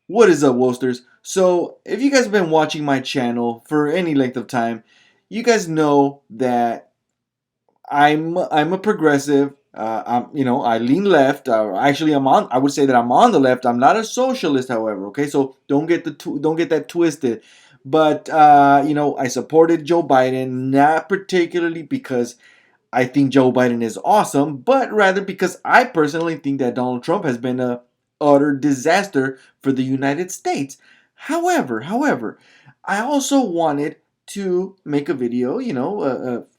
What is up, Wolsters? So, if you guys have been watching my channel for any length of time, you guys know that I'm a progressive. I lean left. Actually, I would say that I'm on the left. I'm not a socialist, however. Okay, so don't get that twisted. But I supported Joe Biden, not particularly because I think Joe Biden is awesome, but rather because I personally think that Donald Trump has been a utter disaster for the United States. However, I also wanted to make a video,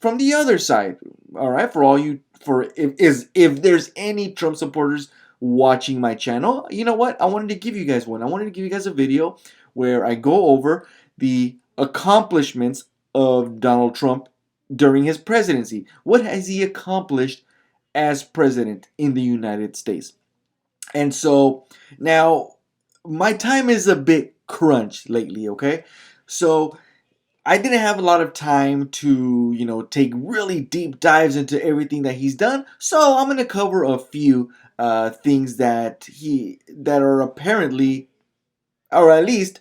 from the other side. All right, for all you for if there's any Trump supporters watching my channel, you know what? I wanted to give you guys one. I wanted to give you guys a video where I go over the accomplishments of Donald Trump during his presidency. What has he accomplished as president in the United States? And so now my time is a bit crunched lately, okay? So I didn't have a lot of time to, take really deep dives into everything that he's done. So I'm going to cover a few things that are apparently, or at least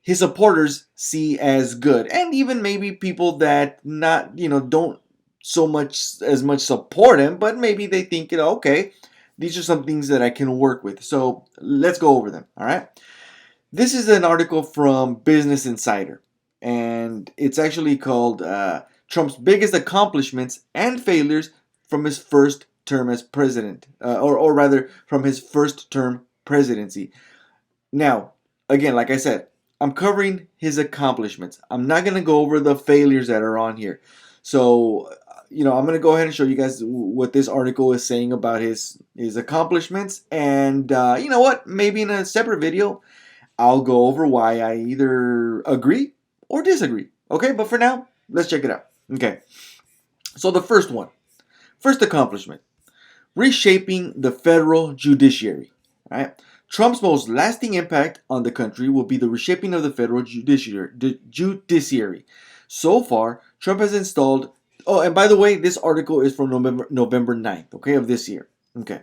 his supporters see as good, and even maybe people that not don't so much support him, but maybe they think, okay, these are some things that I can work with. So let's go over them. All right, this is an article from Business Insider, and it's actually called Trump's Biggest Accomplishments and Failures from His First Term as President, or rather from his first term presidency. Now, again, like I said, I'm covering his accomplishments. I'm not going to go over the failures that are on here. So, I'm going to go ahead and show you guys what this article is saying about his accomplishments. And you know what? Maybe in a separate video, I'll go over why I either agree or disagree. Okay, but for now, let's check it out. Okay, so the first accomplishment, reshaping the federal judiciary. All right. Trump's most lasting impact on the country will be the reshaping of the federal judiciary. So far, Trump has installed. Oh, and by the way, this article is from November 9th, okay, of this year. Okay.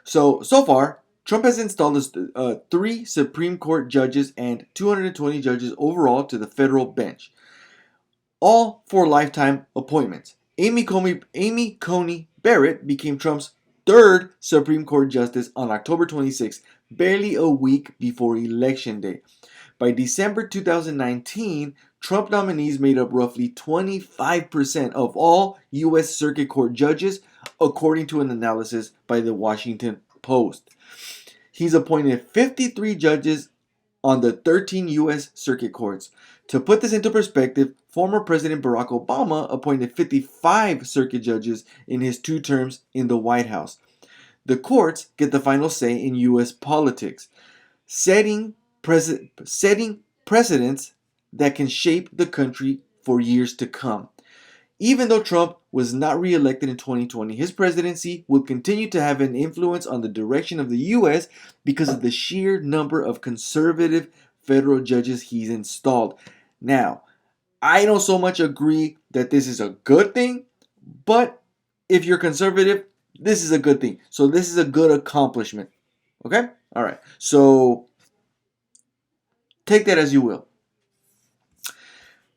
So far, Trump has installed 3 Supreme Court judges and 220 judges overall to the federal bench, all for lifetime appointments. Amy Coney Barrett became Trump's third Supreme Court justice on October 26, barely a week before Election Day. By December 2019, Trump nominees made up roughly 25% of all U.S. Circuit Court judges, according to an analysis by the Washington Post. He's appointed 53 judges on the 13 U.S. Circuit Courts. To put this into perspective, former President Barack Obama appointed 55 circuit judges in his 2 terms in the White House. The courts get the final say in U.S. politics, setting precedents that can shape the country for years to come. Even though Trump was not re-elected in 2020, his presidency will continue to have an influence on the direction of the U.S. because of the sheer number of conservative federal judges he's installed. Now, I don't so much agree that this is a good thing, but if you're conservative, this is a good thing. So this is a good accomplishment. Okay? All right. So take that as you will.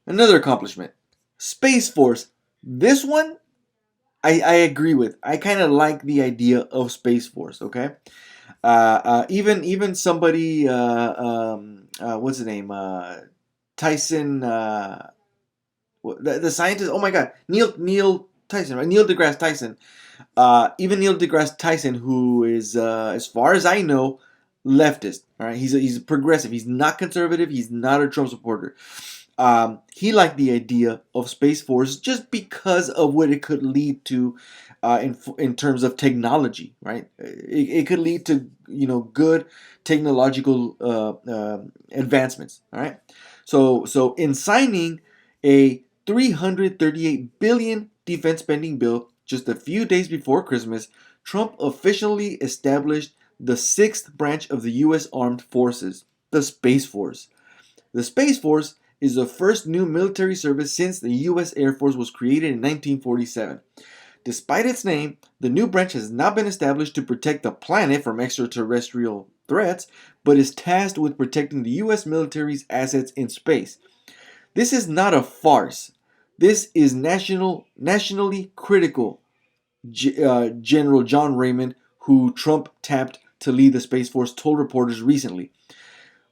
Another accomplishment, Space Force. This one I agree with. I kind of like the idea of Space Force. Okay, even somebody what's his name, Tyson, the scientist. Oh my God, Neil Tyson, right? Neil deGrasse Tyson. Even Neil deGrasse Tyson, who is as far as I know, leftist. All right, he's a progressive. He's not conservative. He's not a Trump supporter. He liked the idea of Space Force just because of what it could lead to in terms of technology, right? It could lead to good technological advancements. All right, so in signing a 338 billion defense spending bill just a few days before Christmas, Trump officially established the 6th branch of the U.S. Armed Forces, the Space Force. The Space Force is the first new military service since the U.S. Air Force was created in 1947. Despite its name, the new branch has not been established to protect the planet from extraterrestrial threats, but is tasked with protecting the U.S. military's assets in space. This is not a farce. This is nationally critical, General John Raymond, who Trump tapped to lead the Space Force, told reporters recently.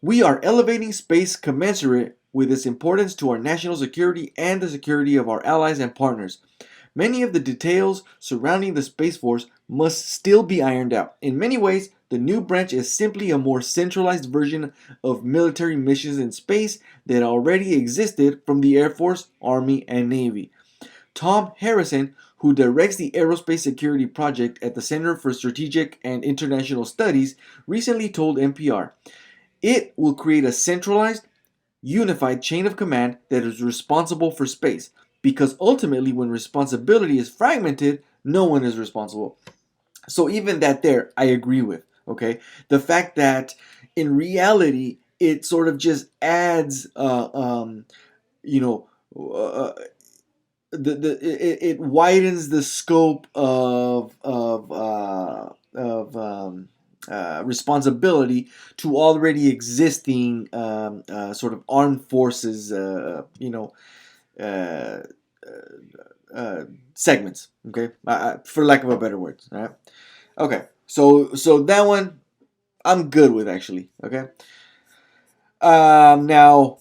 We are elevating space commensurate with its importance to our national security and the security of our allies and partners. Many of the details surrounding the Space Force must still be ironed out. In many ways, the new branch is simply a more centralized version of military missions in space that already existed from the Air Force, Army, and Navy. Tom Harrison, who directs the Aerospace Security Project at the Center for Strategic and International Studies, recently told NPR, it will create a centralized, unified chain of command that is responsible for space. Because ultimately, when responsibility is fragmented, no one is responsible. So even that there, I agree with. Okay, the fact that in reality it sort of just adds, you know, it widens the scope of responsibility to already existing sort of armed forces, uh, segments. Okay, for lack of a better word. All right. Okay. So that one I'm good with actually. Okay. Now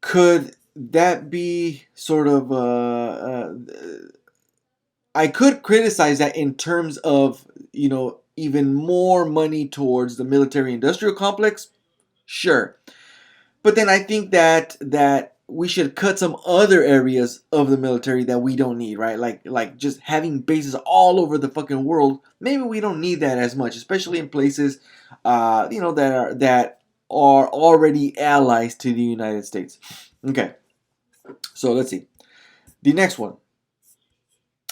could that be sort of I could criticize that in terms of even more money towards the military industrial complex, sure. But then I think that we should cut some other areas of the military that we don't need, right? Like just having bases all over the fucking world. Maybe we don't need that as much, especially in places, that are already allies to the United States. Okay, so let's see the next one.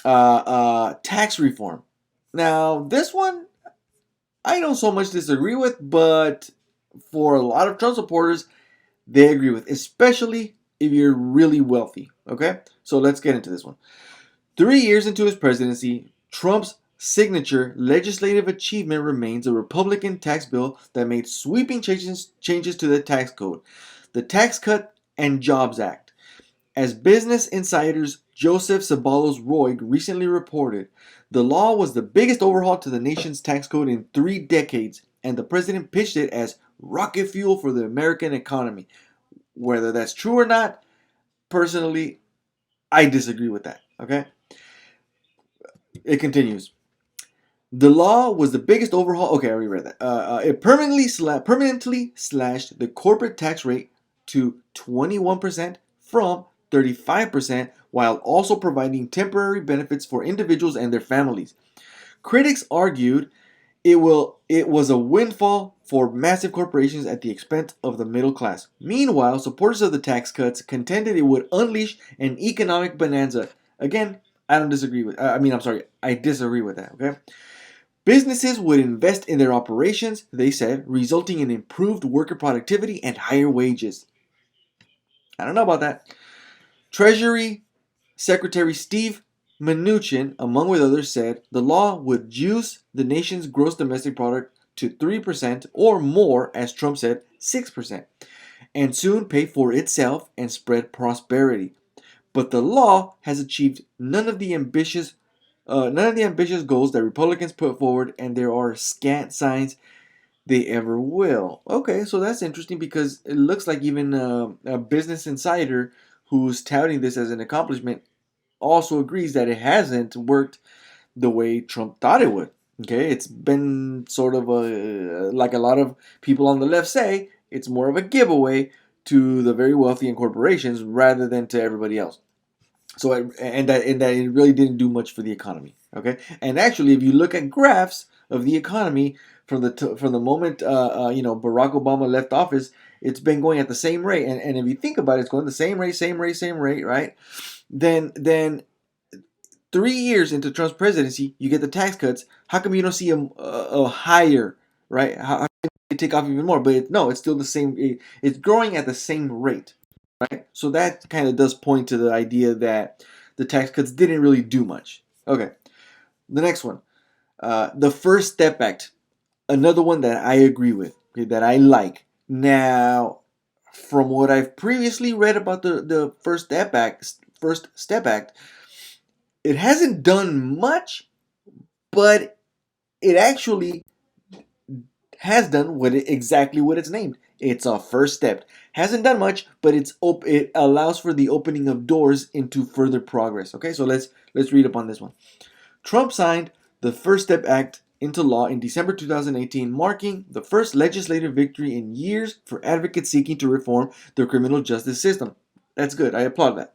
Tax reform. Now this one I don't so much disagree with, but for a lot of Trump supporters, they agree with, especially if you're really wealthy. Okay, so let's get into this one. 3 years into his presidency, Trump's signature legislative achievement remains a Republican tax bill that made sweeping changes to the tax code, the Tax Cut and Jobs Act. As Business Insider's Joseph Sabalos Roig recently reported, the law was the biggest overhaul to the nation's tax code in 3 decades, and the president pitched it as rocket fuel for the American economy. Whether that's true or not, personally, I disagree with that. Okay? It continues. The law was the biggest overhaul. Okay, I already read that. It permanently slashed the corporate tax rate to 21% from 35%, while also providing temporary benefits for individuals and their families. Critics argued it was a windfall for massive corporations at the expense of the middle class. Meanwhile, supporters of the tax cuts contended it would unleash an economic bonanza. Again, I don't disagree with. I'm sorry, I disagree with that. Okay. Businesses would invest in their operations, they said, resulting in improved worker productivity and higher wages. I don't know about that. Treasury Secretary Steve Mnuchin, among with others, said the law would juice the nation's gross domestic product to 3% or more, as Trump said, 6%, and soon pay for itself and spread prosperity. But the law has achieved none of the ambitious goals that Republicans put forward, and there are scant signs they ever will. Okay, so that's interesting because it looks like even a Business Insider who's touting this as an accomplishment also agrees that it hasn't worked the way Trump thought it would. Okay, it's been sort of like a lot of people on the left say, it's more of a giveaway to the very wealthy and corporations rather than to everybody else. So that it really didn't do much for the economy. Okay, and actually, if you look at graphs of the economy from the moment Barack Obama left office, it's been going at the same rate. And if you think about it, it's going the same rate, right? Then 3 years into Trump's presidency, you get the tax cuts. How come you don't see a higher, right? How can they take off even more? But no, it's still the same. It's growing at the same rate, right? So that kind of does point to the idea that the tax cuts didn't really do much. Okay, the next one, the First Step Act. Another one that I agree with, okay, that I like. Now, from what I've previously read about the First Step Act, it hasn't done much, but it actually has done exactly what it's named. It's a first step. Hasn't done much, but it allows for the opening of doors into further progress. Okay, so let's read up on this one. Trump signed the First Step Act into law in December 2018, marking the first legislative victory in years for advocates seeking to reform the criminal justice system. That's good. I applaud that.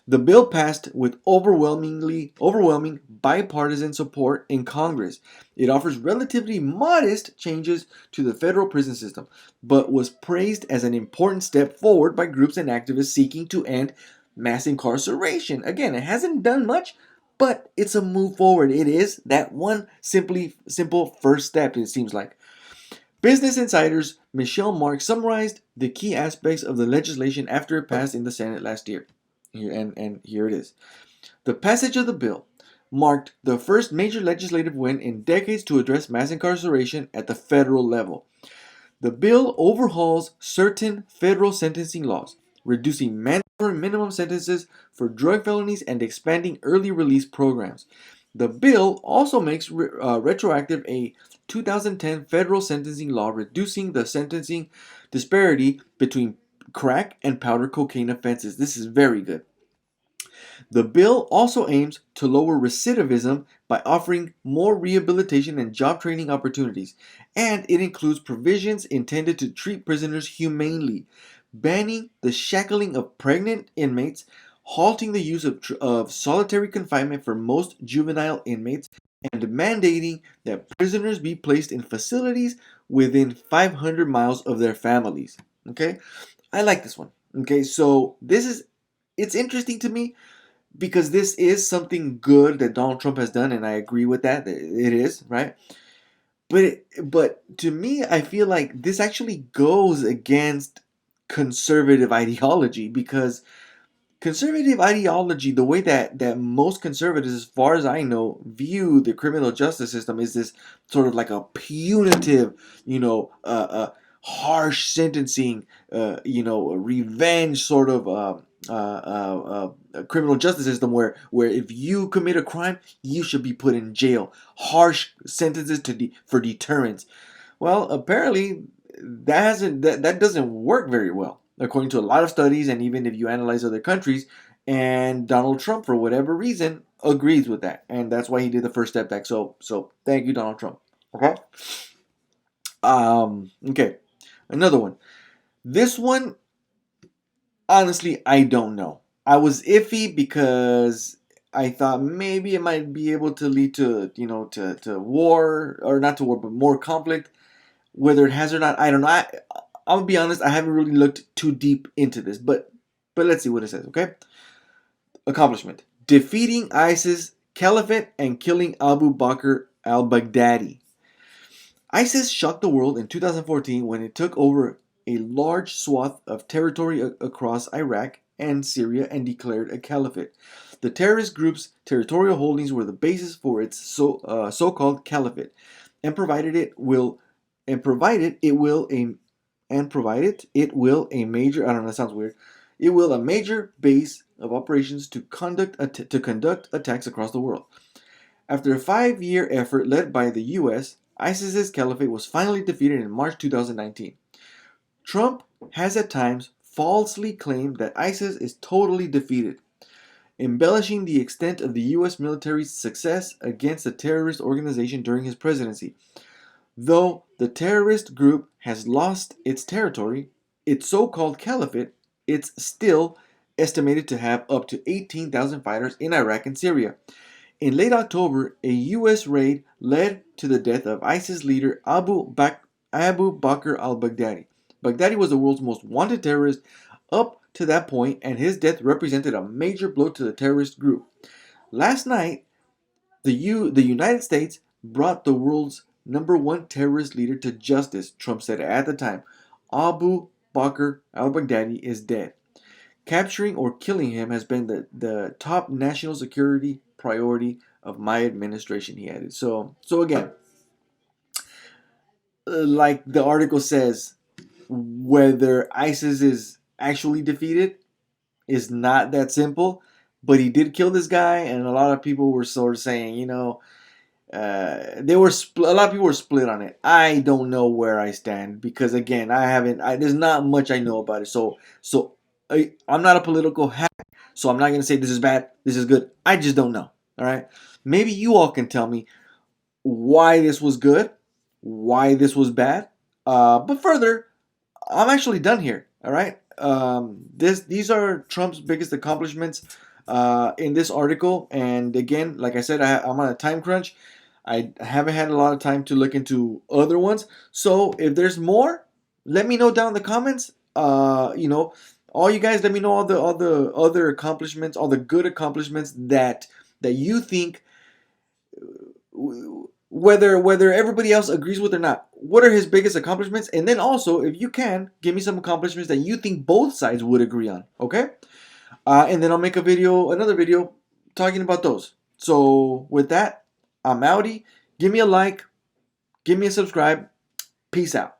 The bill passed with overwhelming bipartisan support in Congress. It offers relatively modest changes to the federal prison system, but was praised as an important step forward by groups and activists seeking to end mass incarceration. Again, it hasn't done much, but it's a move forward. It is that one simple first step, it seems like. Business Insider's Michelle Mark summarized the key aspects of the legislation after it passed in the Senate last year. And here it is. The passage of the bill marked the first major legislative win in decades to address mass incarceration at the federal level. The bill overhauls certain federal sentencing laws, reducing mandatory minimum sentences for drug felonies and expanding early release programs. The bill also makes retroactive a 2010 federal sentencing law, reducing the sentencing disparity between crack and powder cocaine offenses. This is very good. The bill also aims to lower recidivism by offering more rehabilitation and job training opportunities, and it includes provisions intended to treat prisoners humanely, banning the shackling of pregnant inmates, halting the use of solitary confinement for most juvenile inmates, and mandating that prisoners be placed in facilities within 500 miles of their families. Okay, I like this one. Okay, so it's interesting to me because this is something good that Donald Trump has done, and I agree with that. It is right, but to me, I feel like this actually goes against conservative ideology because conservative ideology, the way that most conservatives, as far as I know, view the criminal justice system is this sort of like a punitive, harsh sentencing, revenge sort of criminal justice system where if you commit a crime, you should be put in jail. Harsh sentences for deterrence. Well, apparently that doesn't work very well, according to a lot of studies, and even if you analyze other countries. And Donald Trump, for whatever reason, agrees with that, and that's why he did the First Step Act. So thank you, Donald Trump. Okay. Okay. Another one. This one, honestly, I don't know. I was iffy because I thought maybe it might be able to lead to to war, or not to war, but more conflict. Whether it has or not, I don't know. I'll be honest, I haven't really looked too deep into this, but let's see what it says, okay? Accomplishment. Defeating ISIS Caliphate and killing Abu Bakr al-Baghdadi. ISIS shocked the world in 2014 when it took over a large swath of territory across Iraq and Syria and declared a caliphate. The terrorist group's territorial holdings were the basis for its so-called caliphate, and provided it will a major, I don't know, that sounds weird. It will a major base of operations to conduct attacks across the world. After a 5-year effort led by the US, ISIS's caliphate was finally defeated in March 2019. Trump has at times falsely claimed that ISIS is totally defeated, embellishing the extent of the US military's success against the terrorist organization during his presidency. Though the terrorist group has lost its territory, its so-called caliphate, it's still estimated to have up to 18,000 fighters in Iraq and Syria. In late October, a U.S. raid led to the death of ISIS leader Abu Bakr al-Baghdadi. Baghdadi was the world's most wanted terrorist up to that point, and his death represented a major blow to the terrorist group. Last night, the United States brought the world's number one terrorist leader to justice, Trump said at the time. Abu Bakr al-Baghdadi is dead. Capturing or killing him has been the top national security priority of my administration, he added. So again, like the article says, whether ISIS is actually defeated is not that simple. But he did kill this guy, and a lot of people were sort of saying, they were a lot of people were split on it. I don't know where I stand because again, I haven't. There's not much I know about it. I'm not a political hack, so I'm not gonna say this is bad, this is good. I just don't know. All right, maybe you all can tell me why this was good, why this was bad. But further, I'm actually done here. All right. These are Trump's biggest accomplishments in this article. And again, like I said, I'm on a time crunch. I haven't had a lot of time to look into other ones. So if there's more, let me know down in the comments. All you guys, let me know all the other accomplishments, all the good accomplishments that you think, whether everybody else agrees with or not. What are his biggest accomplishments? And then also, if you can, give me some accomplishments that you think both sides would agree on. Okay? And then I'll make another video talking about those. So with that, I'm outie. Give me a like, give me a subscribe. Peace out.